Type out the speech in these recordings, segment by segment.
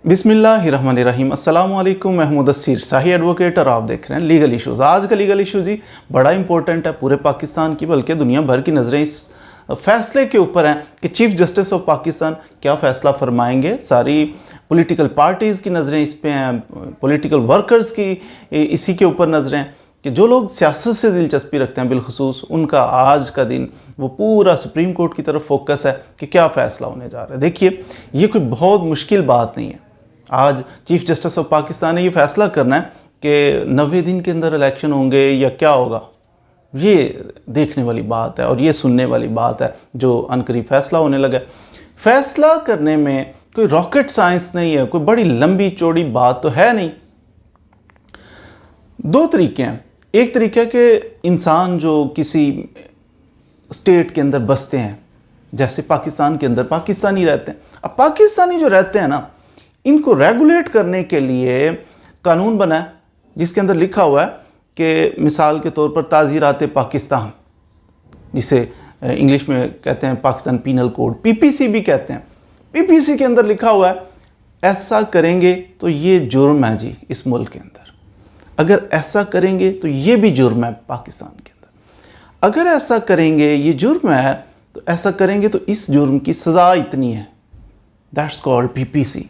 बिस्मिल्लाहिर्रहमानिर्रहीम। अस्सलाम वालेकुम। मैं मुदस्सिर शाही एडवोकेट और आप देख रहे हैं लीगल इश्यूज़। आज का लीगल इशू जी बड़ा इंपॉर्टेंट है पूरे पाकिस्तान की, बल्कि दुनिया भर की नज़रें इस फैसले के ऊपर हैं कि चीफ़ जस्टिस ऑफ पाकिस्तान क्या फ़ैसला फरमाएंगे। सारी पॉलिटिकल पार्टीज़ की नज़रें इस पे हैं, पॉलिटिकल वर्कर्स की इसी के ऊपर नज़रें हैं कि जो लोग सियासत से दिलचस्पी रखते हैं बिलखुसूस, उनका आज का दिन वो पूरा सुप्रीम कोर्ट की तरफ फोकस है कि क्या फ़ैसला होने जा रहा है। देखिए, ये कोई बहुत मुश्किल बात नहीं है। आज चीफ जस्टिस ऑफ पाकिस्तान ने ये फैसला करना है कि 90 दिन के अंदर इलेक्शन होंगे या क्या होगा। ये देखने वाली बात है और ये सुनने वाली बात है जो अनकरीब फैसला होने लगा। फैसला करने में कोई रॉकेट साइंस नहीं है, कोई बड़ी लंबी चौड़ी बात तो है नहीं। दो तरीके हैं। एक तरीका कि इंसान जो किसी स्टेट के अंदर बसते हैं, जैसे पाकिस्तान के अंदर पाकिस्तानी रहते हैं। अब पाकिस्तानी जो रहते हैं ना, इनको रेगुलेट करने के लिए कानून बना है जिसके अंदर लिखा हुआ है कि मिसाल के तौर पर ताज़ीरात पाकिस्तान, जिसे इंग्लिश में कहते हैं पाकिस्तान पीनल कोड, पीपीसी भी कहते हैं। पीपीसी के अंदर लिखा हुआ है ऐसा करेंगे तो ये जुर्म है जी इस मुल्क के अंदर, अगर ऐसा करेंगे तो ये भी जुर्म है पाकिस्तान के अंदर, अगर ऐसा करेंगे ये जुर्म है तो ऐसा करेंगे तो इस जुर्म की सज़ा इतनी है। That's called PPC.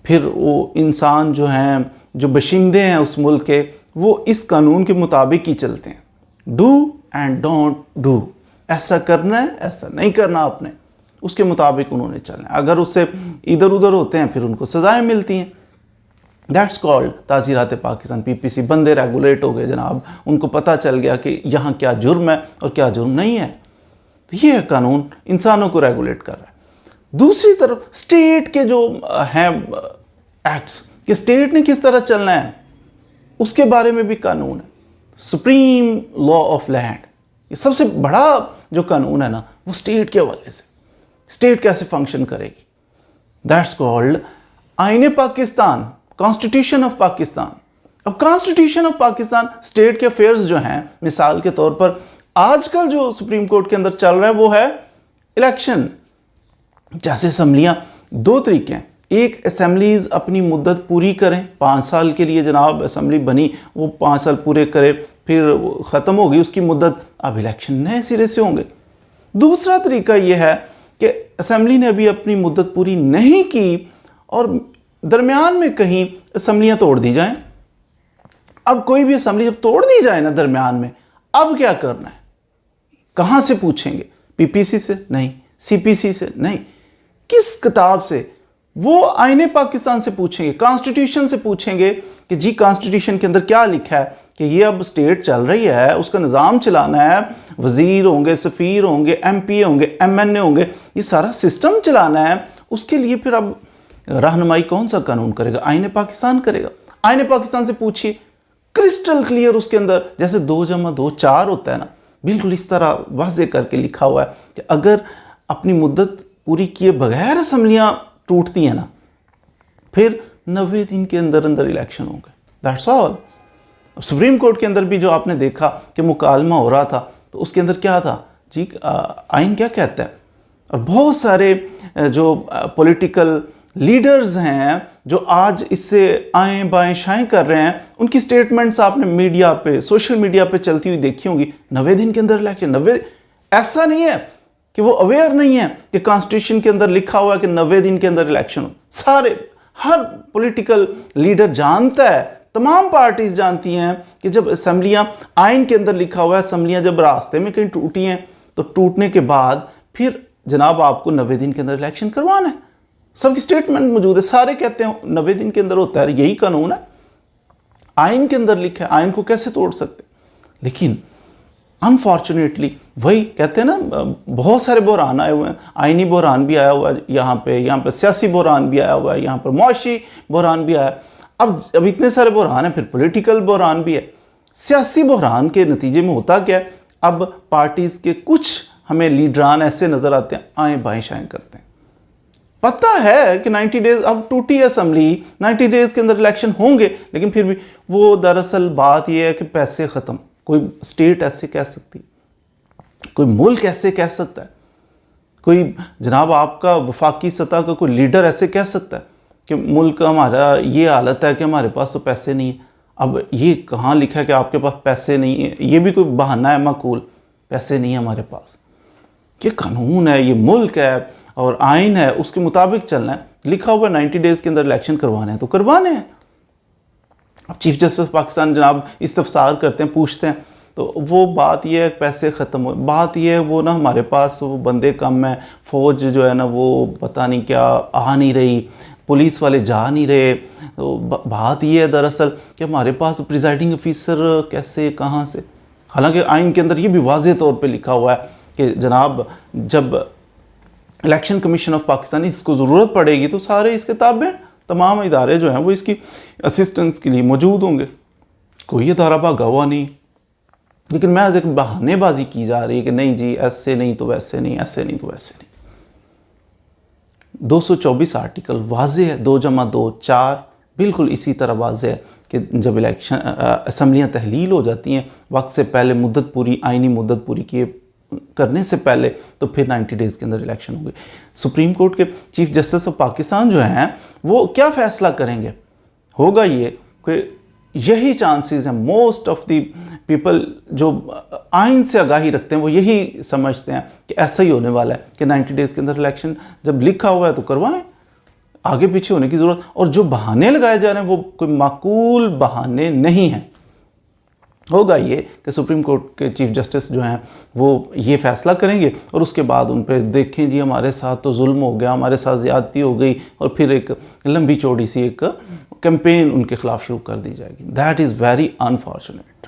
फिर वो इंसान जो हैं, जो बशिंदे हैं उस मुल्क के, वो इस कानून के मुताबिक ही चलते हैं। डू एंड डोंट डू, ऐसा करना है ऐसा नहीं करना आपने, उसके मुताबिक उन्होंने चलना है। अगर उससे इधर उधर होते हैं फिर उनको सज़ाएं मिलती हैं। दैट्स कॉल्ड ताज़ीरात पाकिस्तान, पीपीसी। बंदे रेगुलेट हो गए जनाब, उनको पता चल गया कि यहाँ क्या जुर्म है और क्या जुर्म नहीं है। तो ये कानून इंसानों को रेगुलेट कर रहा है। दूसरी तरफ स्टेट के जो हैं एक्ट्स, कि स्टेट ने किस तरह चलना है उसके बारे में भी कानून है। सुप्रीम लॉ ऑफ लैंड, ये सबसे बड़ा जो कानून है ना, वो स्टेट के हवाले से, स्टेट कैसे फंक्शन करेगी। दैट्स कॉल्ड आईने पाकिस्तान, कॉन्स्टिट्यूशन ऑफ पाकिस्तान। अब कॉन्स्टिट्यूशन ऑफ पाकिस्तान स्टेट के अफेयर्स जो हैं, मिसाल के तौर पर आजकल जो सुप्रीम कोर्ट के अंदर चल रहा है वो है इलेक्शन। जैसे असम्बलियाँ, दो तरीके हैं। एक, असम्बलीज़ अपनी मुद्दत पूरी करें 5 साल के लिए, जनाब असम्बली बनी वो 5 साल पूरे करे, फिर ख़त्म होगी उसकी मुद्दत, अब इलेक्शन नए सिरे से होंगे। दूसरा तरीका यह है कि असम्बली ने अभी अपनी मुद्दत पूरी नहीं की और दरमियान में कहीं असम्बलियाँ तोड़ दी जाएं। अब कोई भी असम्बली जब तोड़ दी जाए ना दरमियान में, अब क्या करना है, कहाँ से पूछेंगे? पीपीसी से नहीं, सीपीसी से नहीं, किस किताब से? वो आईने पाकिस्तान से पूछेंगे, कॉन्स्टिट्यूशन से पूछेंगे कि जी कॉन्स्टिट्यूशन के अंदर क्या लिखा है कि ये अब स्टेट चल रही है, उसका निज़ाम चलाना है, वज़ीर होंगे, सफ़ीर होंगे, एमपी होंगे, एमएनए होंगे, ये सारा सिस्टम चलाना है। उसके लिए फिर अब रहनुमाई कौन सा कानून करेगा? आईने पाकिस्तान करेगा। आईने पाकिस्तान से पूछिए, क्रिस्टल क्लियर उसके अंदर, जैसे 2 + 2 4 होता है ना, बिल्कुल इस तरह वाज़े करके लिखा हुआ है कि अगर अपनी मुद्दत पूरी किए बगैर असम्बलियाँ टूटती हैं ना, फिर 90 दिन के अंदर अंदर इलेक्शन होंगे। That's all. सुप्रीम कोर्ट के अंदर भी जो आपने देखा कि मुकालमा हो रहा था, तो उसके अंदर क्या था जी, आइन क्या कहता है। और बहुत सारे जो पॉलिटिकल लीडर्स हैं जो आज इससे आएँ बाएँ शाएँ कर रहे हैं, उनकी स्टेटमेंट्स आपने मीडिया पे, सोशल मीडिया पे चलती हुई देखी होंगी। 90 दिन के अंदर इलेक्शन, 90। ऐसा नहीं है कि वो अवेयर नहीं है कि कॉन्स्टिट्यूशन के अंदर लिखा हुआ है कि 90 दिन के अंदर इलेक्शन हो। सारे, हर पॉलिटिकल लीडर जानता है, तमाम पार्टीज जानती हैं कि जब असम्बलियाँ, आइन के अंदर लिखा हुआ है, असम्बलियाँ जब रास्ते में कहीं टूटी हैं तो टूटने के बाद फिर जनाब आपको 90 दिन के अंदर इलेक्शन करवाना है। सबकी स्टेटमेंट मौजूद है, सारे कहते हैं 90 दिन के अंदर होता है, यही कानून है, आइन के अंदर लिखा है, आइन को कैसे तोड़ सकते। लेकिन अनफॉर्चुनेटली वही कहते हैं ना, बहुत सारे बहरान आए हुए हैं। आइनी बहरान भी आया हुआ है यहाँ पे सियासी बहरान भी आया हुआ है, यहाँ पर मुआशी बहरान भी आया है। अब इतने सारे बहरान हैं, फिर पॉलिटिकल बहरान भी है। सियासी बहरान के नतीजे में होता क्या है, अब पार्टीज़ के कुछ हमें लीडरान ऐसे नज़र आते हैं, आएँ बाएँ शाएँ करते हैं। पता है कि 90 डेज, अब टूटी है असम्बली, 90 डेज के अंदर इलेक्शन होंगे, लेकिन फिर भी वो दरअसल बात यह है कि पैसे ख़त्म। कोई स्टेट ऐसे कह सकती, कोई मुल्क ऐसे कह सकता है, कोई जनाब आपका वफाकी सतह का कोई लीडर ऐसे कह सकता है कि मुल्क का हमारा ये हालत है कि हमारे पास तो पैसे नहीं है। अब ये कहाँ लिखा है कि आपके पास पैसे नहीं है? ये भी कोई बहाना है माकूल? पैसे नहीं है हमारे पास, ये कानून है, ये मुल्क है और आइन है, उसके मुताबिक चलना है। लिखा हुआ 90 डेज़ के अंदर इलेक्शन करवाने हैं तो करवाने हैं। अब चीफ जस्टिस पाकिस्तान जनाब इस्तफसार करते हैं, पूछते हैं, तो वो बात ये है पैसे ख़त्म हो, बात ये है वो ना हमारे पास वो बंदे कम है, फ़ौज जो है ना वो पता नहीं क्या आ नहीं रही, पुलिस वाले जा नहीं रहे। तो बात ये है दरअसल कि हमारे पास प्रिजाइडिंग ऑफिसर कैसे कहाँ से, हालांकि आइन के अंदर ये भी वाज़ेह तौर पे लिखा हुआ है कि जनाब जब इलेक्शन कमीशन ऑफ पाकिस्तान इसको ज़रूरत पड़ेगी तो सारे इसके ताबे तमाम इदारे जो हैं वो इसकी असिस्टेंस के लिए मौजूद होंगे। कोई इदारा भागा हुआ नहीं, लेकिन मैं आज एक बहानेबाजी की जा रही है कि नहीं जी ऐसे नहीं तो वैसे नहीं, ऐसे नहीं तो वैसे नहीं। 224 आर्टिकल वाज़ेह है, 2+2 4, बिल्कुल इसी तरह वाज़ेह है कि जब इलेक्शन असम्बलियाँ तहलील हो जाती हैं वक्त से पहले, मुद्दत पूरी, आइनी मुद्दत पूरी किए करने से पहले, तो फिर 90 डेज़ के अंदर इलेक्शन होंगे। सुप्रीम कोर्ट के चीफ जस्टिस ऑफ पाकिस्तान जो हैं वो क्या फ़ैसला करेंगे, होगा ये कि यही चांसेस हैं, मोस्ट ऑफ द पीपल जो आइन से आगाही रखते हैं वो यही समझते हैं कि ऐसा ही होने वाला है कि 90 डेज़ के अंदर इलेक्शन जब लिखा हुआ है तो करवाएं, आगे पीछे होने की ज़रूरत। और जो बहाने लगाए जा रहे हैं वो कोई माकूल बहाने नहीं हैं। होगा ये कि सुप्रीम कोर्ट के चीफ जस्टिस जो हैं वो ये फ़ैसला करेंगे और उसके बाद उन पर देखें जी हमारे साथ तो जुल्म हो गया, हमारे साथ ज़्यादती हो गई, और फिर एक लंबी चौड़ी सी एक कैंपेन उनके ख़िलाफ़ शुरू कर दी जाएगी। दैट इज़ वेरी अनफॉर्चुनेट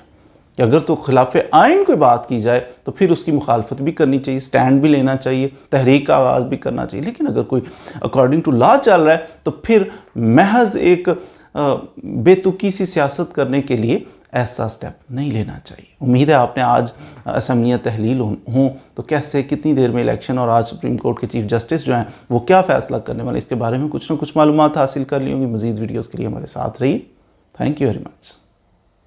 कि अगर तो खिलाफ आइन कोई बात की जाए तो फिर उसकी मुखालफत भी करनी चाहिए, स्टैंड भी लेना चाहिए, तहरीक का आगाज़ भी करना चाहिए। लेकिन अगर कोई अकॉर्डिंग टू लॉ चल रहा है तो फिर महज एक बेतुकी सी सियासत करने के लिए ऐसा स्टेप नहीं लेना चाहिए। उम्मीद है आपने आज असम्बलियाँ तहलील हों तो कैसे, कितनी देर में इलेक्शन, और आज सुप्रीम कोर्ट के चीफ जस्टिस जो हैं वो क्या फ़ैसला करने वाले, इसके बारे में कुछ ना कुछ मालूमात हासिल कर ली होंगी। मज़ीद वीडियोज़ के लिए हमारे साथ रहिए। Thank you very much.